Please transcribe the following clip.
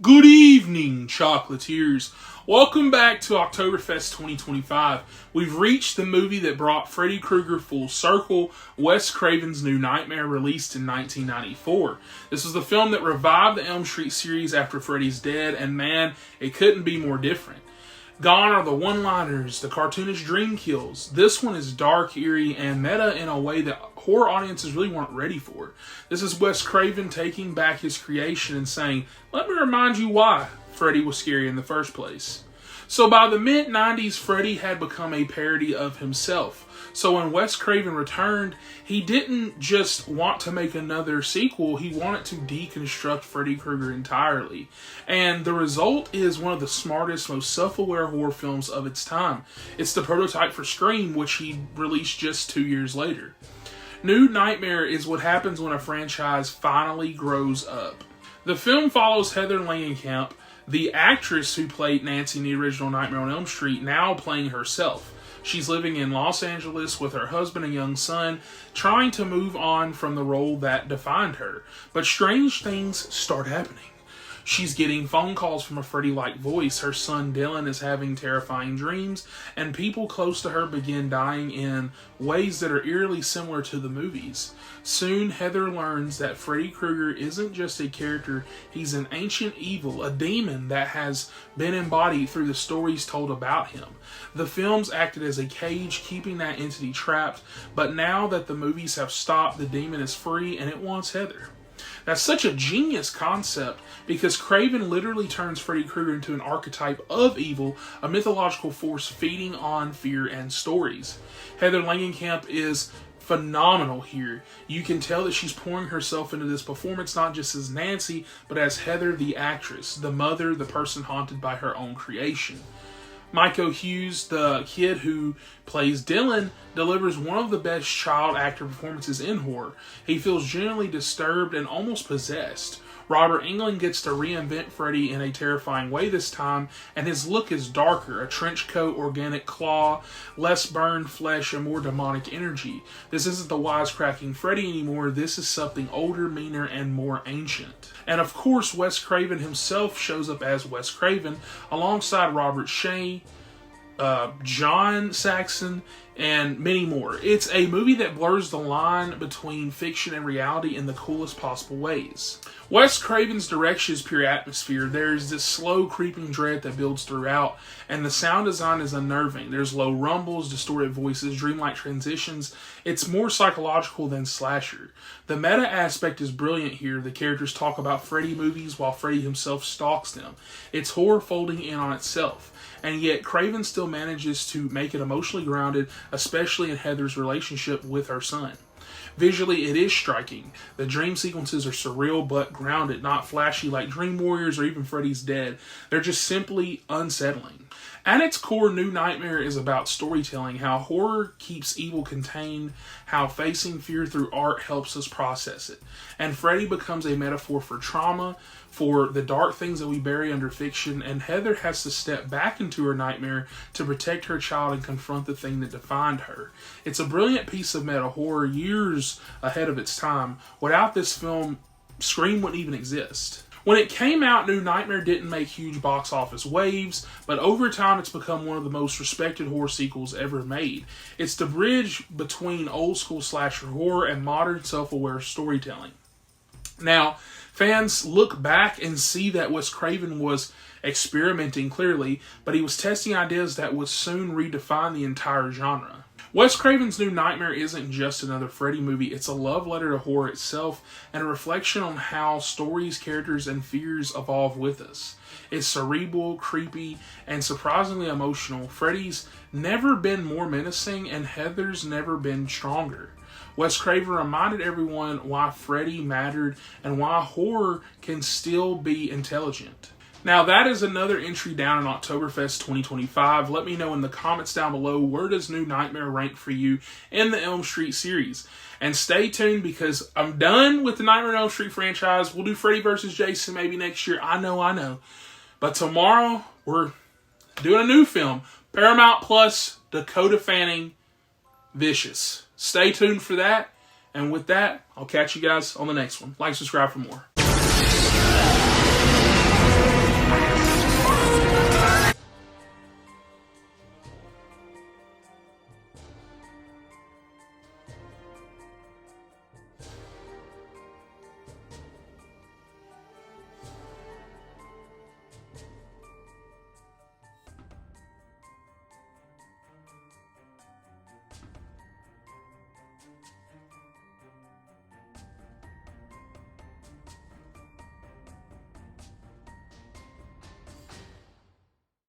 Good evening, chocolatiers. Welcome back to OCTOBERFEST 2025. We've reached the movie that brought Freddy Krueger full circle, Wes Craven's New Nightmare, released in 1994. This was the film that revived the Elm Street series after Freddy's dead, and man, it couldn't be more different. Gone are the one-liners, the cartoonish dream kills. This one is dark, eerie, and meta in a way that horror audiences really weren't ready for. This is Wes Craven taking back his creation and saying, let me remind you why Freddy was scary in the first place. So by the mid-90s, Freddy had become a parody of himself. So when Wes Craven returned, he didn't just want to make another sequel, he wanted to deconstruct Freddy Krueger entirely. And the result is one of the smartest, most self-aware horror films of its time. It's the prototype for Scream, which he released just 2 years later. New Nightmare is what happens when a franchise finally grows up. The film follows Heather Langenkamp, the actress who played Nancy in the original Nightmare on Elm Street, now playing herself. She's living in Los Angeles with her husband and young son, trying to move on from the role that defined her. But strange things start happening. She's getting phone calls from a Freddy-like voice, her son Dylan is having terrifying dreams, and people close to her begin dying in ways that are eerily similar to the movies. Soon, Heather learns that Freddy Krueger isn't just a character, he's an ancient evil, a demon that has been embodied through the stories told about him. The films acted as a cage, keeping that entity trapped, but now that the movies have stopped, the demon is free and it wants Heather. That's such a genius concept because Craven literally turns Freddy Krueger into an archetype of evil, a mythological force feeding on fear and stories. Heather Langenkamp is phenomenal here. You can tell that she's pouring herself into this performance not just as Nancy, but as Heather the actress, the mother, the person haunted by her own creation. Michael Hughes, the kid who plays Dylan, delivers one of the best child actor performances in horror. He feels genuinely disturbed and almost possessed. Robert Englund gets to reinvent Freddy in a terrifying way this time, and his look is darker, a trench coat, organic claw, less burned flesh, and more demonic energy. This isn't the wisecracking Freddy anymore, this is something older, meaner, and more ancient. And of course, Wes Craven himself shows up as Wes Craven, alongside Robert Shea, John Saxon, and many more. It's a movie that blurs the line between fiction and reality in the coolest possible ways. Wes Craven's direction is pure atmosphere. There's this slow creeping dread that builds throughout, and the sound design is unnerving. There's low rumbles, distorted voices, dreamlike transitions. It's more psychological than slasher. The meta aspect is brilliant here. The characters talk about Freddy movies while Freddy himself stalks them. It's horror folding in on itself. And yet Craven still manages to make it emotionally grounded, especially in Heather's relationship with her son. Visually, it is striking. The dream sequences are surreal but grounded, not flashy like Dream Warriors or even Freddy's Dead. They're just simply unsettling. At its core, New Nightmare is about storytelling, how horror keeps evil contained, how facing fear through art helps us process it. And Freddy becomes a metaphor for trauma, for the dark things that we bury under fiction, and Heather has to step back into her nightmare to protect her child and confront the thing that defined her. It's a brilliant piece of meta horror, years ahead of its time. Without this film, Scream wouldn't even exist. When it came out, New Nightmare didn't make huge box office waves, but over time it's become one of the most respected horror sequels ever made. It's the bridge between old school slasher horror and modern self-aware storytelling. Now, fans look back and see that Wes Craven was experimenting clearly, but he was testing ideas that would soon redefine the entire genre. Wes Craven's New Nightmare isn't just another Freddy movie, it's a love letter to horror itself and a reflection on how stories, characters, and fears evolve with us. It's cerebral, creepy, and surprisingly emotional. Freddy's never been more menacing and Heather's never been stronger. Wes Craven reminded everyone why Freddy mattered and why horror can still be intelligent. Now, that is another entry down in OCTOBERFEST 2025. Let me know in the comments down below, where does New Nightmare rank for you in the Elm Street series? And stay tuned because I'm done with the Nightmare on Elm Street franchise. We'll do Freddy vs. Jason maybe next year. I know. But tomorrow, we're doing a new film. Paramount Plus, Dakota Fanning, Vicious. Stay tuned for that. And with that, I'll catch you guys on the next one. Like, subscribe for more.